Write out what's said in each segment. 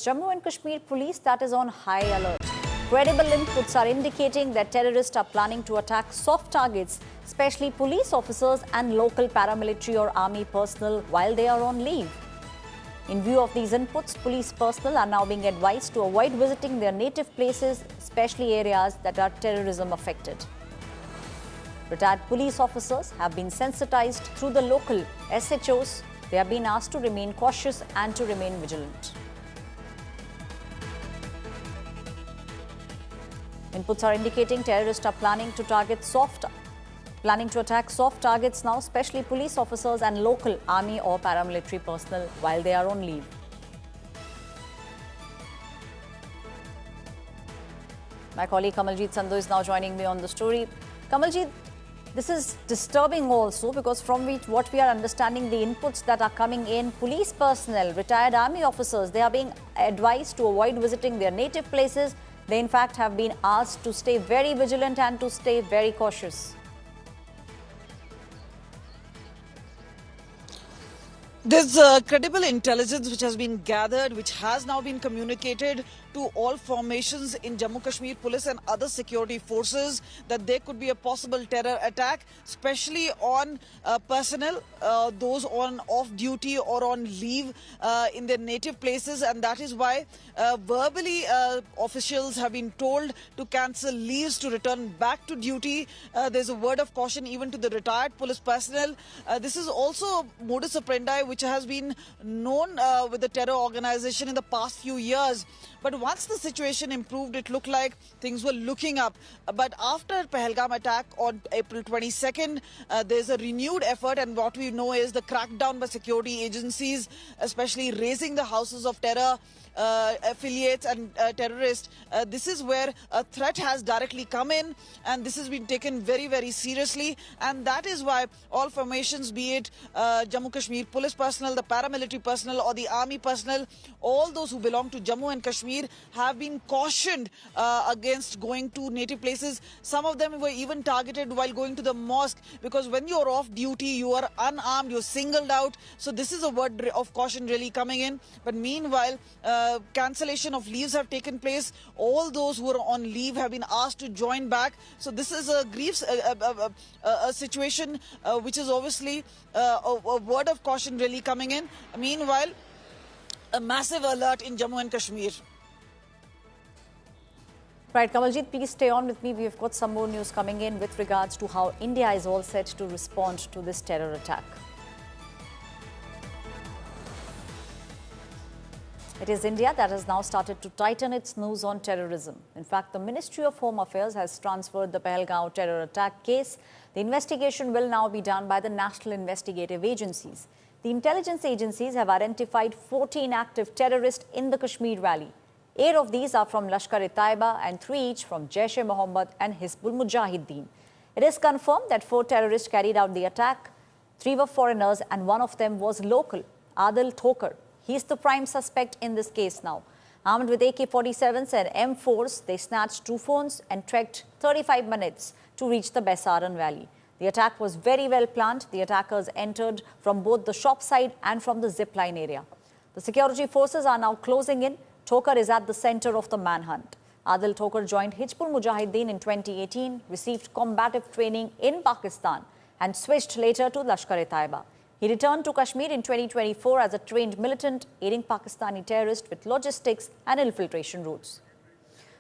Jammu and Kashmir police that is on high alert. Credible inputs are indicating that terrorists are planning to attack soft targets, especially police officers and local paramilitary or army personnel while they are on leave. In view of these inputs, police personnel are now being advised to avoid visiting their native places, especially areas that are terrorism affected. Retired police officers have been sensitized through the local SHOs. They have been asked to remain cautious and to remain vigilant. Inputs are indicating terrorists are planning to attack soft targets now, especially police officers and local army or paramilitary personnel while they are on leave. My colleague Kamaljeet Sandhu is now joining me on the story. Kamaljeet, this is disturbing also because from what we are understanding, the inputs that are coming in, police personnel, retired army officers, they are being advised to avoid visiting their native places. They in fact have been asked to stay very vigilant and to stay very cautious. There's credible intelligence which has been gathered, which has now been communicated to all formations in Jammu Kashmir Police and other security forces that there could be a possible terror attack, especially on personnel, those on off duty or on leave in their native places. And that is why verbally officials have been told to cancel leaves to return back to duty. There's a word of caution even to the retired police personnel. This is also modus operandi which has been known with the terror organization in the past few years. But once the situation improved, it looked like things were looking up. But after Pahalgam attack on April 22nd, there's a renewed effort, and what we know is the crackdown by security agencies, especially raising the houses of terror, affiliates and terrorists. This is where a threat has directly come in, and this has been taken very, very seriously. And that is why all formations, be it Jammu Kashmir police personnel, the paramilitary personnel or the army personnel, all those who belong to Jammu and Kashmir have been cautioned against going to native places. Some of them were even targeted while going to the mosque, because when you're off duty, you are unarmed, you're singled out. So this is a word of caution really coming in. But meanwhile, cancellation of leaves have taken place. All those who are on leave have been asked to join back. So this is a situation which is obviously a word of caution really coming in. Meanwhile, a massive alert in Jammu and Kashmir. Right, Kamaljeet, please stay on with me. We've got some more news coming in with regards to how India is all set to respond to this terror attack. It is India that has now started to tighten its noose on terrorism. In fact, the Ministry of Home Affairs has transferred the Pahalgam terror attack case. The investigation will now be done by the national investigative agencies. The intelligence agencies have identified 14 active terrorists in the Kashmir Valley. 8 of these are from Lashkar-e-Taiba and 3 each from Jaish-e-Mohammed and Hizbul Mujahideen. It is confirmed that 4 terrorists carried out the attack. 3 were foreigners and 1 of them was local, Adil Thokar. He is the prime suspect in this case now. Armed with AK-47s and M4s, they snatched 2 phones and trekked 35 minutes to reach the Baisaran Valley. The attack was very well planned. The attackers entered from both the shop side and from the zipline area. The security forces are now closing in. Thokar is at the center of the manhunt. Adil Thokar joined Hizbul Mujahideen in 2018, received combative training in Pakistan and switched later to Lashkar-e-Taiba. He returned to Kashmir in 2024 as a trained militant, aiding Pakistani terrorists with logistics and infiltration routes.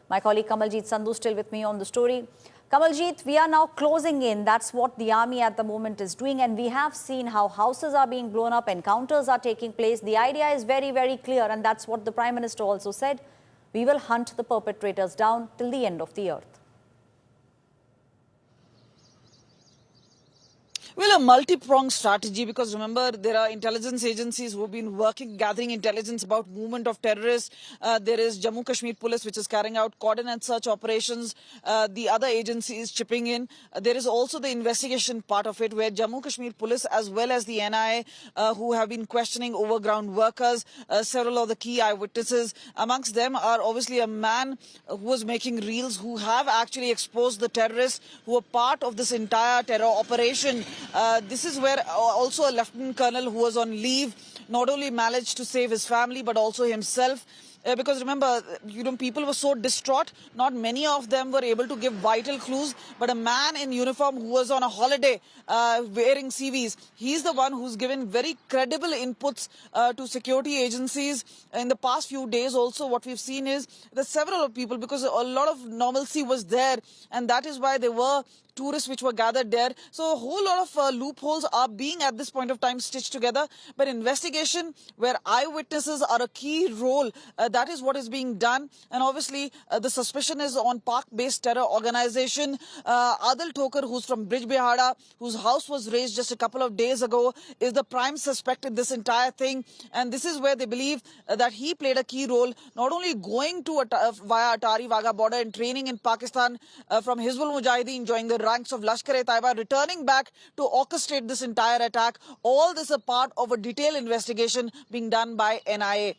My colleague Kamaljeet Sandhu still with me on the story. Kamaljeet, we are now closing in. That's what the army at the moment is doing. And we have seen how houses are being blown up, encounters are taking place. The idea is very, very clear. And that's what the Prime Minister also said. We will hunt the perpetrators down till the end of the earth. Well, a multi-pronged strategy, because remember, there are intelligence agencies who have been gathering intelligence about movement of terrorists. There is Jammu Kashmir Police, which is carrying out cordon and search operations. The other agencies chipping in. There is also the investigation part of it, where Jammu Kashmir Police as well as the NIA, who have been questioning overground workers, several of the key eyewitnesses. Amongst them are obviously a man who was making reels, who have actually exposed the terrorists who were part of this entire terror operation. This is where also a lieutenant colonel who was on leave not only managed to save his family but also himself. because remember, people were so distraught. Not many of them were able to give vital clues, but a man in uniform who was on a holiday wearing CVs, he's the one who's given very credible inputs to security agencies. In the past few days also, what we've seen is that several people, because a lot of normalcy was there, and that is why there were tourists which were gathered there. So a whole lot of loopholes are being at this point of time stitched together. But investigation where eyewitnesses are a key role, that is what is being done. And obviously the suspicion is on Pak-based terror organization. Adil Thokar, who's from Brij Bihara, whose house was razed just a couple of days ago, is the prime suspect in this entire thing. And this is where they believe that he played a key role, not only going to via Atari Wagah border and training in Pakistan from Hizbul Mujahideen, joining the ranks of Lashkar-e-Taiba, returning back to orchestrate this entire attack. All this a part of a detailed investigation being done by NIA.